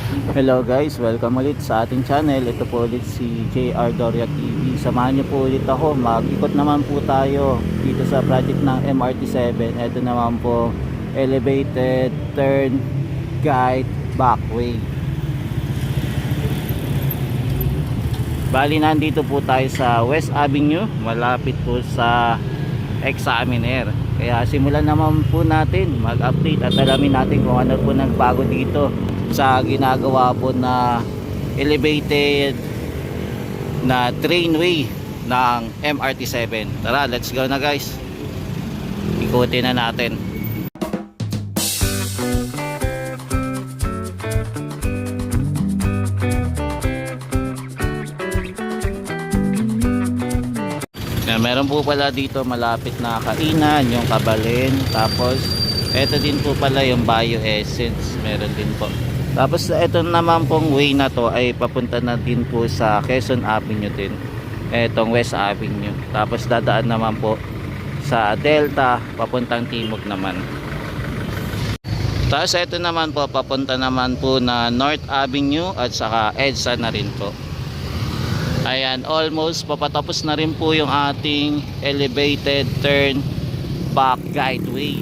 Hello guys, welcome ulit sa ating channel. Ito po ulit si JR Doria TV. Samahan niyo po ulit ako. Mag-ikot naman po tayo dito sa project ng MRT7. Ito naman po, elevated turn guide backway. Bali, nandito po tayo sa West Avenue, malapit po sa Examiner. Kaya simulan naman po natin mag-update at alamin natin kung ano po nagbago dito sa ginagawa po na elevated na trainway ng MRT7. Tara, let's go na guys. Ikutin na natin. Meron po pala dito malapit na kainan, yung Kabalin. Tapos eto din po pala yung Bioessence, meron din po. Tapos ito naman pong way na to ay papunta na din po sa Quezon Avenue din, etong West Avenue. Tapos dadaan naman po sa Delta papuntang Timog naman. Tapos ito naman po papunta naman po na North Avenue at saka EDSA na rin po. Ayan, almost papatapos na rin po yung ating elevated turn back guideway.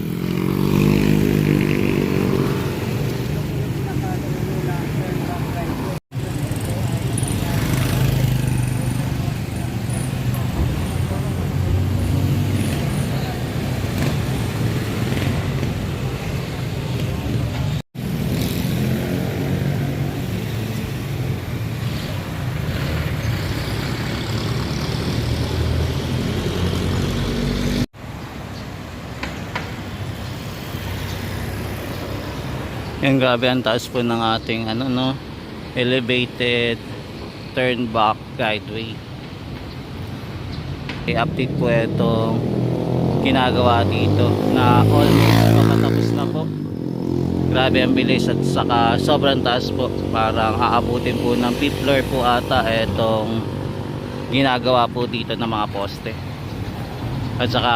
Yan, grabe ang taas po ng ating elevated turn back guideway. I-update po itong ginagawa dito na almost makatapos na po. Grabe ang bilis at saka sobrang taas po. Parang aabutin po ng 5th floor po ata itong ginagawa po dito ng mga poste. At saka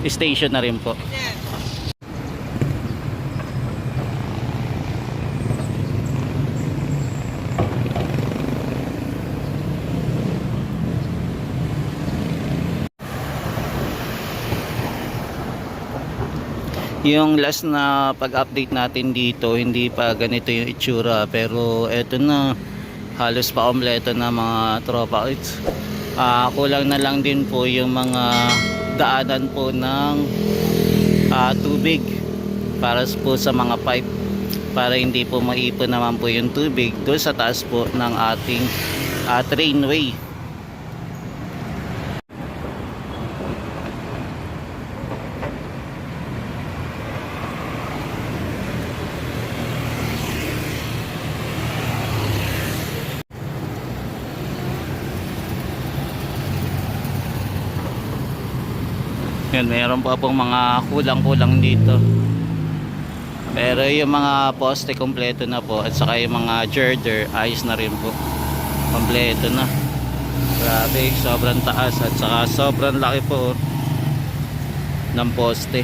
station na rin po. Yung last na pag-update natin dito, hindi pa ganito yung itsura, pero eto na, halos pa kompleto na mga tropa. Kulang na lang din po yung mga daanan po ng tubig para po sa mga pipe, para hindi po maipon naman po yung tubig doon sa taas po ng ating trainway. Yan, meron pa pong mga kulang-kulang dito. Pero yung mga poste kompleto na po, at saka yung mga girder ayos na rin po. Kompleto na. Grabe, sobrang taas at saka sobrang laki po ng poste.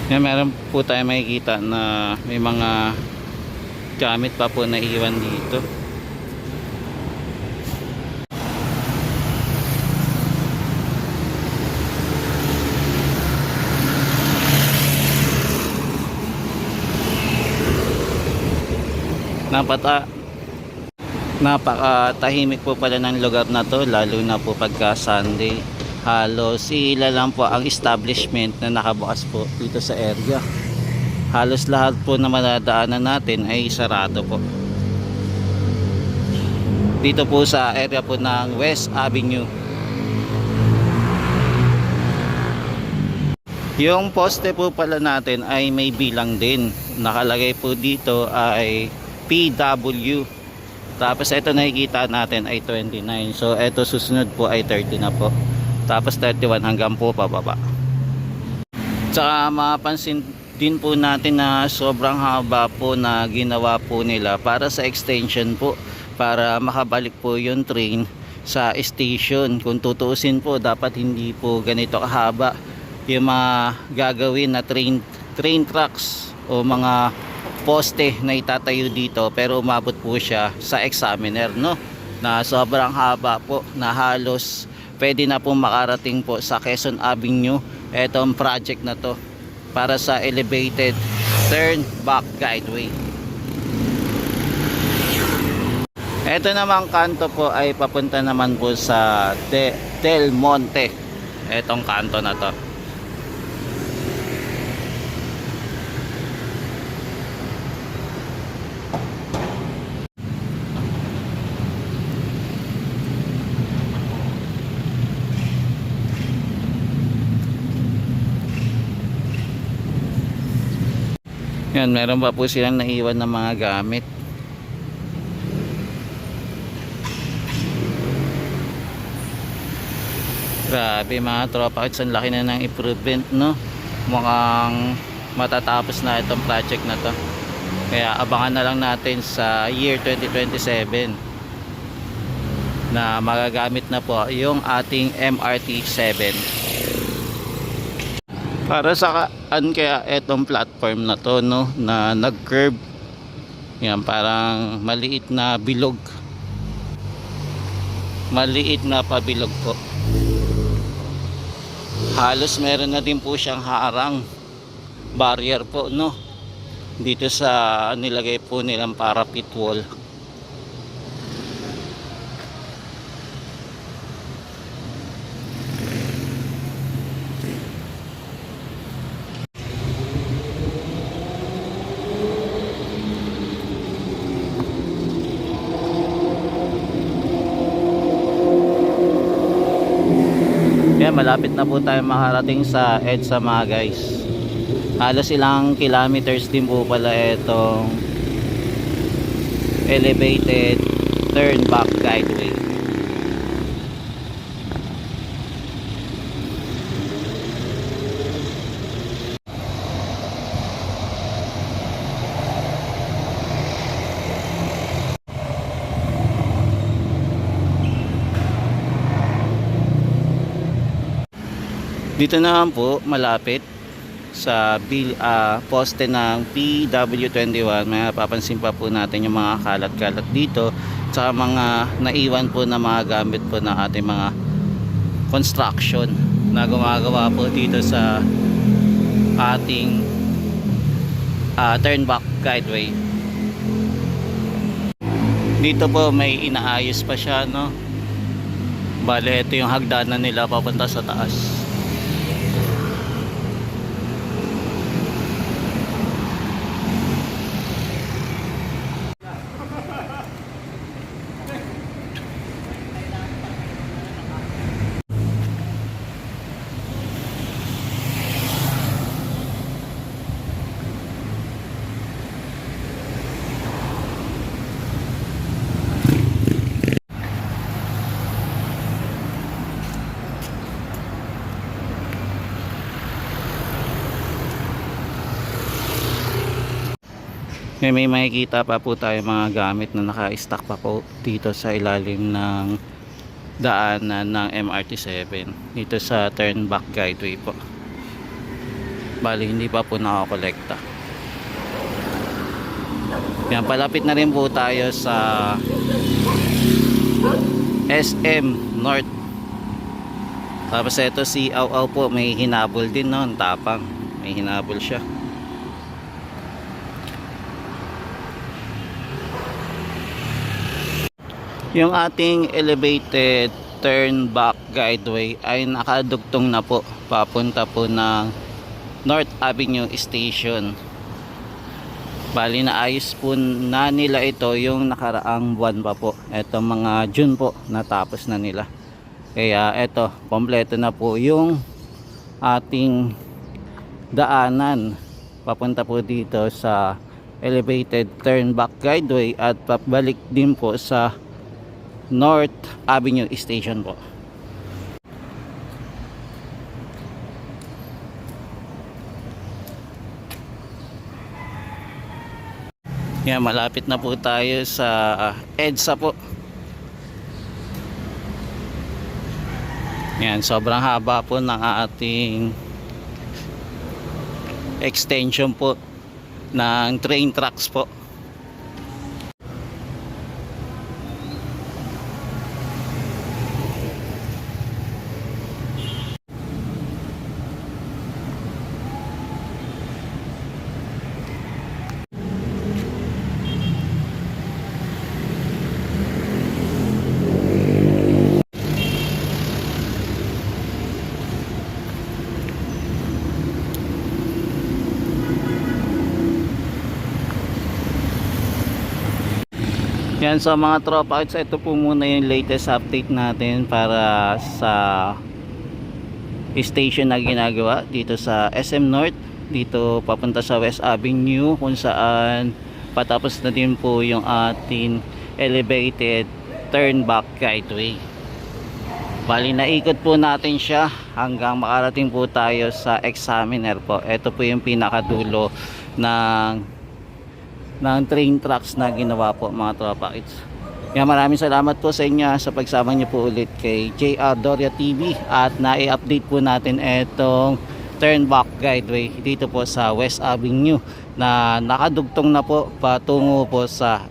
Yan, meron po tayo makikita na may mga gamit pa po na iwan dito. Napakatahimik po pala ng lugar na to, lalo na po pagka Sunday. Halos ilan lang po ang establishment na nakabukas po dito sa area. Halos lahat po na madadaanan natin ay sarado po dito po sa area po ng West Avenue. Yung poste po pala natin ay may bilang din. Nakalagay po dito ay PW. Tapos ito nakikita natin ay 29. So ito susunod po ay 30 na po. Tapos 31 hanggang po pababa. Tsaka mapapansin din po natin na sobrang haba po na ginawa po nila para sa extension po, para makabalik po yung train sa station. Kung tutuusin po, dapat hindi po ganito kahaba yung mga gagawin na train tracks o mga poste na itatayo dito, pero umabot po siya sa examiner, no, na sobrang haba po, na halos pwede na po makarating po sa Quezon Avenue etong project na to para sa elevated turn back guideway. Ito namang kanto po ay papunta naman po sa Del Monte, etong kanto na to. Yan, meron pa po silang naiwan ng mga gamit. Grabe mga tropa, ang laki na ng improvement, no? Mukhang matatapos na itong project na to. Kaya abangan na lang natin sa year 2027 na magagamit na po yung ating MRT 7. Para sa kaya etong platform na to, no, na nag-curve. Yan, parang maliit na bilog. Maliit na pabilog po. Halos meron na din po siyang harang barrier po, no, dito sa nilagay po nilang parapet wall. Yan, malapit na po tayo makarating sa EDSA mga guys. Halos ilang kilometers din po pala itong elevated turn back guideway. Dito naman po malapit sa poste ng PW21, may papansin pa po natin yung mga kalat-kalat dito, tsaka mga naiwan po na mga gamit po ng ating mga construction na gumagawa po dito sa ating turn back guideway. Dito po may inaayos pa siya, no? Bale, ito yung hagdanan nila papunta sa taas. May makikita pa po tayo mga gamit na naka-stack pa po dito sa ilalim ng daanan ng MRT 7 dito sa turn back guideway po. Bali hindi pa po nakakolekta. Yan, palapit na rin po tayo sa SM North. Tapos ito si Au po, may hinabol din, no? Tapang, may hinabol siya. Yung ating elevated turn back guideway ay nakadugtong na po papunta po ng North Avenue Station. Bali naayos po na nila ito yung nakaraang buwan pa po. Ito mga June po natapos na nila. Kaya ito, kompleto na po yung ating daanan papunta po dito sa elevated turn back guideway at pabalik din po sa North Avenue Station po. Yan, malapit na po tayo sa EDSA po. Yan, sobrang haba po ng ating extension po ng train tracks po. Yan, so mga tropa, ito po muna yung latest update natin para sa station na ginagawa dito sa SM North, dito papunta sa West Avenue, kung saan patapos na din po yung ating elevated turn back guideway. Bali, naikot po natin siya hanggang makarating po tayo sa examiner po. Ito po yung pinakadulo ng train tracks na ginawa po mga tropa kids. Kaya maraming salamat po sa inyo sa pagsama niyo po ulit kay JR Doria TV, at na-i-update po natin itong turn back guideway dito po sa West Avenue na nakadugtong na po patungo po sa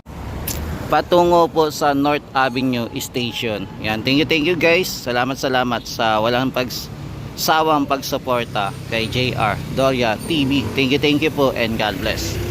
North Avenue Station. Yan, thank you guys. Salamat sa walang pagsawang pagsuporta kay JR Doria TV. Thank you po and God bless.